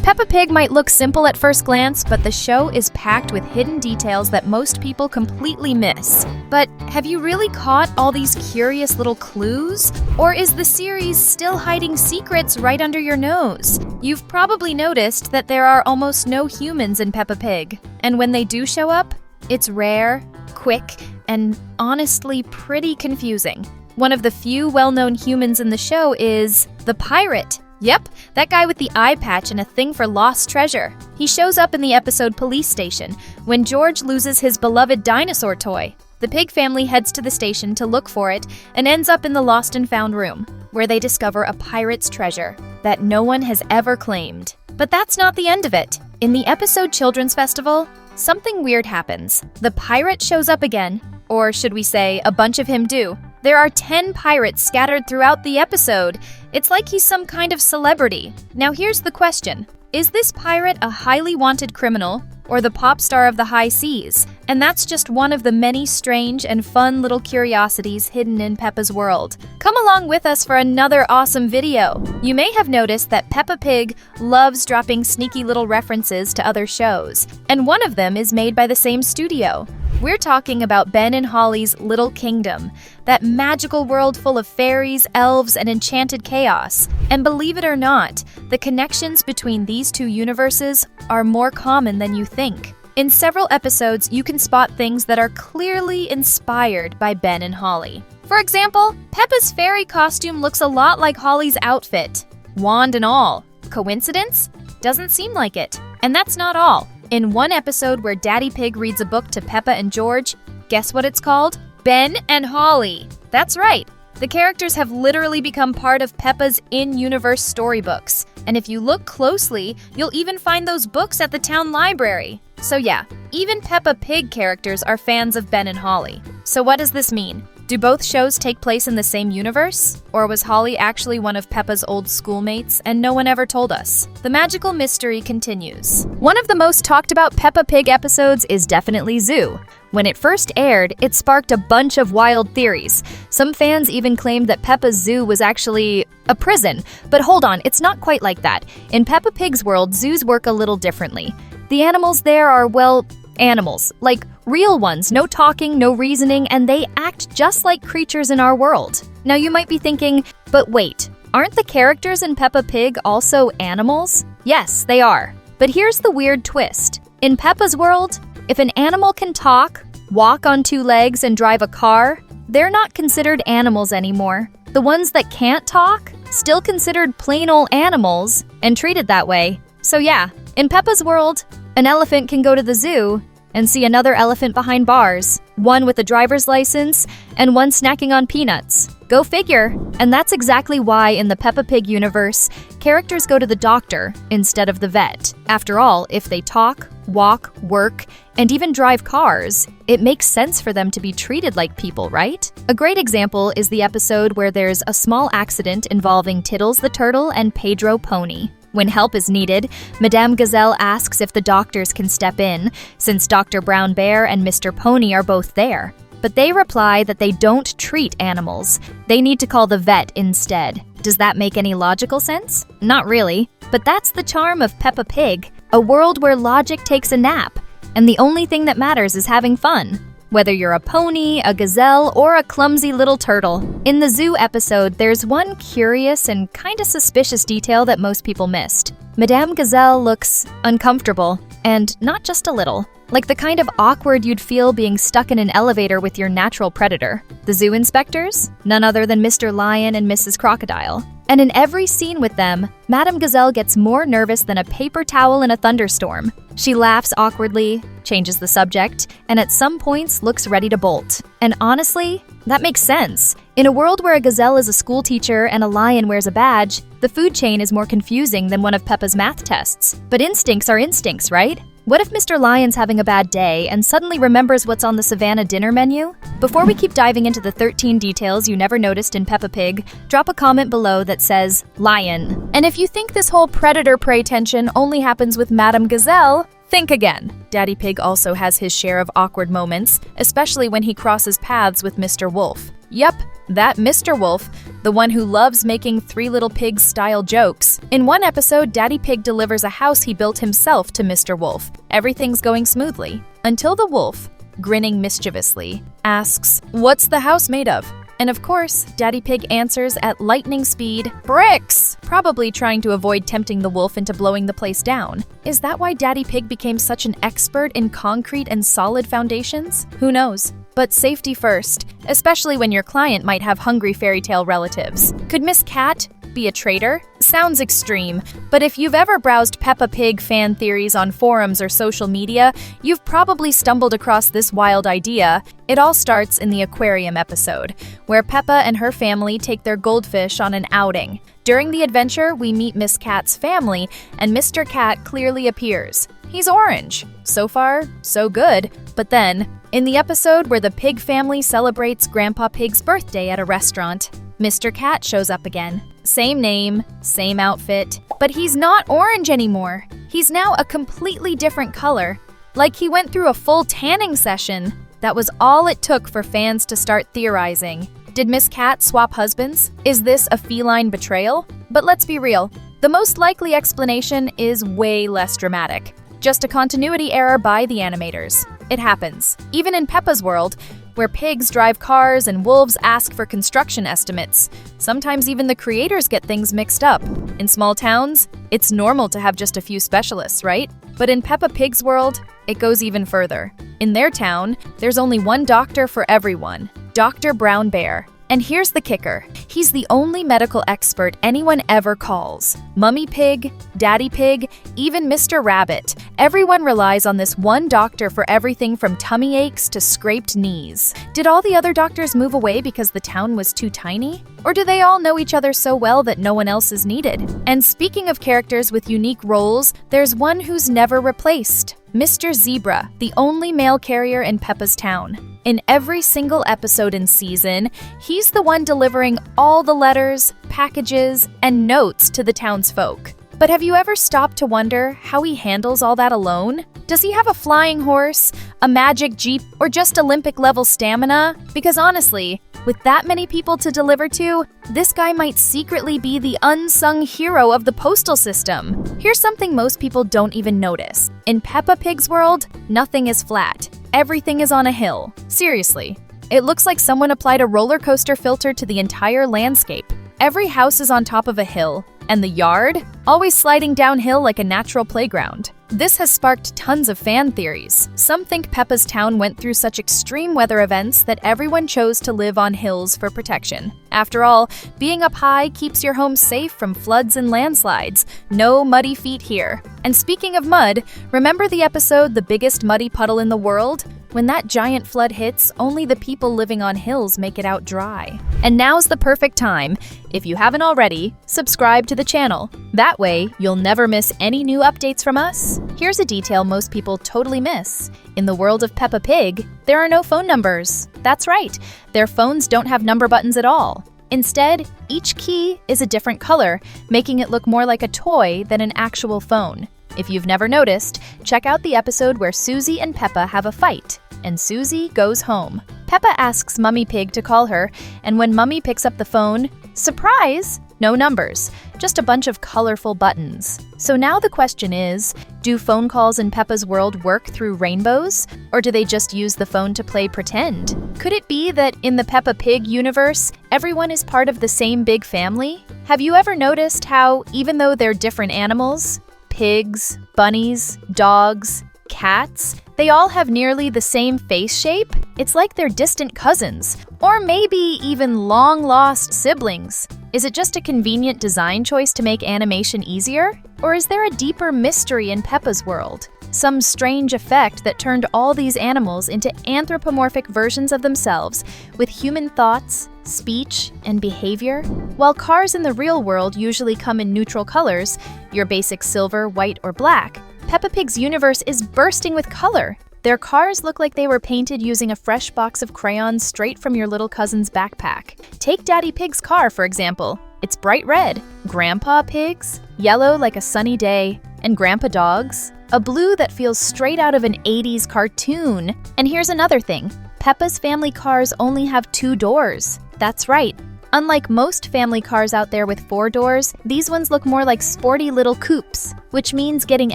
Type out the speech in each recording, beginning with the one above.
Peppa Pig might look simple at first glance, but the show is packed with hidden details that most people completely miss. But have you really caught all these curious little clues? Or is the series still hiding secrets right under your nose? You've probably noticed that there are almost no humans in Peppa Pig. And when they do show up, it's rare, quick, and honestly pretty confusing. One of the few well-known humans in the show is the pirate. Yep, that guy with the eye patch and a thing for lost treasure. He shows up in the episode Police Station when George loses his beloved dinosaur toy. The pig family heads to the station to look for it and ends up in the lost and found room, where they discover a pirate's treasure that no one has ever claimed. But that's not the end of it. In the episode Children's Festival, something weird happens. The pirate shows up again, or should we say, a bunch of him do. There are 10 pirates scattered throughout the episode. It's like he's some kind of celebrity. Now here's the question. Is this pirate a highly wanted criminal or the pop star of the high seas? And that's just one of the many strange and fun little curiosities hidden in Peppa's world. Come along with us for another awesome video. You may have noticed that Peppa Pig loves dropping sneaky little references to other shows, and one of them is made by the same studio. We're talking about Ben and Holly's Little Kingdom, that magical world full of fairies, elves, and enchanted chaos. And believe it or not, the connections between these two universes are more common than you think. In several episodes, you can spot things that are clearly inspired by Ben and Holly. For example, Peppa's fairy costume looks a lot like Holly's outfit, wand and all. Coincidence? Doesn't seem like it. And that's not all. In one episode where Daddy Pig reads a book to Peppa and George, guess what it's called? Ben and Holly. That's right. The characters have literally become part of Peppa's in-universe storybooks. And if you look closely, you'll even find those books at the town library. So yeah, even Peppa Pig characters are fans of Ben and Holly. So what does this mean? Do both shows take place in the same universe? Or was Holly actually one of Peppa's old schoolmates and no one ever told us? The magical mystery continues. One of the most talked about Peppa Pig episodes is definitely Zoo. When it first aired, it sparked a bunch of wild theories. Some fans even claimed that Peppa's zoo was actually a prison. But hold on, it's not quite like that. In Peppa Pig's world, zoos work a little differently. The animals there are, well, animals. Like real ones, no talking, no reasoning, and they act just like creatures in our world. Now you might be thinking, but wait, aren't the characters in Peppa Pig also animals? Yes, they are. But here's the weird twist. In Peppa's world, if an animal can talk, walk on two legs, and drive a car, they're not considered animals anymore. The ones that can't talk, still considered plain old animals and treated that way. So yeah, in Peppa's world, an elephant can go to the zoo and see another elephant behind bars, one with a driver's license and one snacking on peanuts. Go figure. And that's exactly why in the Peppa Pig universe, characters go to the doctor instead of the vet. After all, if they talk, walk, work, and even drive cars, it makes sense for them to be treated like people, right? A great example is the episode where there's a small accident involving Tiddles the Turtle and Pedro Pony. When help is needed, Madame Gazelle asks if the doctors can step in, since Dr. Brown Bear and Mr. Pony are both there. But they reply that they don't treat animals. They need to call the vet instead. Does that make any logical sense? Not really. But that's the charm of Peppa Pig, a world where logic takes a nap, and the only thing that matters is having fun. Whether you're a pony, a gazelle, or a clumsy little turtle. In the zoo episode, there's one curious and kinda suspicious detail that most people missed. Madame Gazelle looks uncomfortable, and not just a little. Like the kind of awkward you'd feel being stuck in an elevator with your natural predator. The zoo inspectors? None other than Mr. Lion and Mrs. Crocodile. And in every scene with them, Madame Gazelle gets more nervous than a paper towel in a thunderstorm. She laughs awkwardly, changes the subject, and at some points looks ready to bolt. And honestly, that makes sense. In a world where a gazelle is a school teacher and a lion wears a badge, the food chain is more confusing than one of Peppa's math tests. But instincts are instincts, right? What if Mr. Lion's having a bad day and suddenly remembers what's on the Savannah dinner menu? Before we keep diving into the 13 details you never noticed in Peppa Pig, drop a comment below that says, Lion. And if you think this whole predator-prey tension only happens with Madame Gazelle, Think again. Daddy Pig also has his share of awkward moments, especially when he crosses paths with Mr. Wolf. Yup, that Mr. Wolf, the one who loves making Three Little Pigs-style jokes. In one episode, Daddy Pig delivers a house he built himself to Mr. Wolf. Everything's going smoothly, until the wolf, grinning mischievously, asks, "What's the house made of?" And of course, Daddy Pig answers at lightning speed, "Bricks!" Probably trying to avoid tempting the wolf into blowing the place down. Is that why Daddy Pig became such an expert in concrete and solid foundations? Who knows? But safety first, especially when your client might have hungry fairy tale relatives. Could Miss Cat be a traitor? Sounds extreme, but if you've ever browsed Peppa Pig fan theories on forums or social media, you've probably stumbled across this wild idea. It all starts in the aquarium episode, where Peppa and her family take their goldfish on an outing. During the adventure, we meet Miss Cat's family, and Mr. Cat clearly appears. He's orange. So far, so good. But then, in the episode where the pig family celebrates Grandpa Pig's birthday at a restaurant, Mr. Cat shows up again. Same name, same outfit, but he's not orange anymore. He's now a completely different color, like he went through a full tanning session. That was all it took for fans to start theorizing. Did Miss Cat swap husbands? Is this a feline betrayal? But let's be real, the most likely explanation is way less dramatic. Just a continuity error by the animators. It happens, even in Peppa's world, where pigs drive cars and wolves ask for construction estimates. Sometimes even the creators get things mixed up. In small towns, it's normal to have just a few specialists, right? But in Peppa Pig's world, it goes even further. In their town, there's only one doctor for everyone, Dr. Brown Bear. And here's the kicker. He's the only medical expert anyone ever calls. Mummy Pig, Daddy Pig, even Mr. Rabbit. Everyone relies on this one doctor for everything from tummy aches to scraped knees. Did all the other doctors move away because the town was too tiny? Or do they all know each other so well that no one else is needed? And speaking of characters with unique roles, there's one who's never replaced. Mr. Zebra, the only mail carrier in Peppa's town. In every single episode and season, he's the one delivering all the letters, packages, and notes to the townsfolk. But have you ever stopped to wonder how he handles all that alone? Does he have a flying horse, a magic jeep, or just Olympic-level stamina? Because honestly, with that many people to deliver to, this guy might secretly be the unsung hero of the postal system. Here's something most people don't even notice. In Peppa Pig's world, nothing is flat. Everything is on a hill. Seriously. It looks like someone applied a roller coaster filter to the entire landscape. Every house is on top of a hill, and the yard, always sliding downhill like a natural playground. This has sparked tons of fan theories. Some think Peppa's town went through such extreme weather events that everyone chose to live on hills for protection. After all, being up high keeps your home safe from floods and landslides. No muddy feet here. And speaking of mud, remember the episode The Biggest Muddy Puddle in the World? When that giant flood hits, only the people living on hills make it out dry. And now's the perfect time. If you haven't already, subscribe to the channel. That way, you'll never miss any new updates from us. Here's a detail most people totally miss. In the world of Peppa Pig, there are no phone numbers. That's right, their phones don't have number buttons at all. Instead, each key is a different color, making it look more like a toy than an actual phone. If you've never noticed, check out the episode where Susie and Peppa have a fight, and Susie goes home. Peppa asks Mummy Pig to call her, and when Mummy picks up the phone, surprise! No numbers, just a bunch of colorful buttons. So now the question is, do phone calls in Peppa's world work through rainbows? Or do they just use the phone to play pretend? Could it be that in the Peppa Pig universe, everyone is part of the same big family? Have you ever noticed how, even though they're different animals, pigs, bunnies, dogs, cats, they all have nearly the same face shape? It's like they're distant cousins, or maybe even long-lost siblings. Is it just a convenient design choice to make animation easier? Or is there a deeper mystery in Peppa's world? Some strange effect that turned all these animals into anthropomorphic versions of themselves, with human thoughts, speech, and behavior? While cars in the real world usually come in neutral colors, your basic silver, white, or black, Peppa Pig's universe is bursting with color. Their cars look like they were painted using a fresh box of crayons straight from your little cousin's backpack. Take Daddy Pig's car, for example. It's bright red. Grandpa Pig's, yellow like a sunny day. and grandpa dogs, a Blue that feels straight out of an 80s cartoon. And here's another thing, Peppa's family cars only have 2 doors. That's right. Unlike most family cars out there with 4 doors, these ones look more like sporty little coupes, which means getting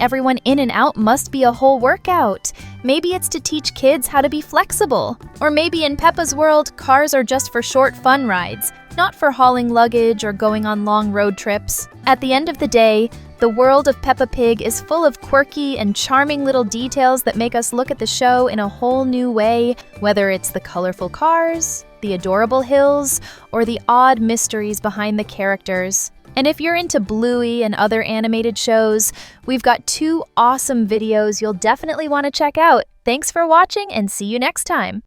everyone in and out must be a whole workout. Maybe it's to teach kids how to be flexible. Or maybe in Peppa's world, cars are just for short fun rides, not for hauling luggage or going on long road trips. At the end of the day, the world of Peppa Pig is full of quirky and charming little details that make us look at the show in a whole new way, whether it's the colorful cars, the adorable hills, or the odd mysteries behind the characters. And if you're into Bluey and other animated shows, we've got 2 awesome videos you'll definitely want to check out. Thanks for watching and see you next time.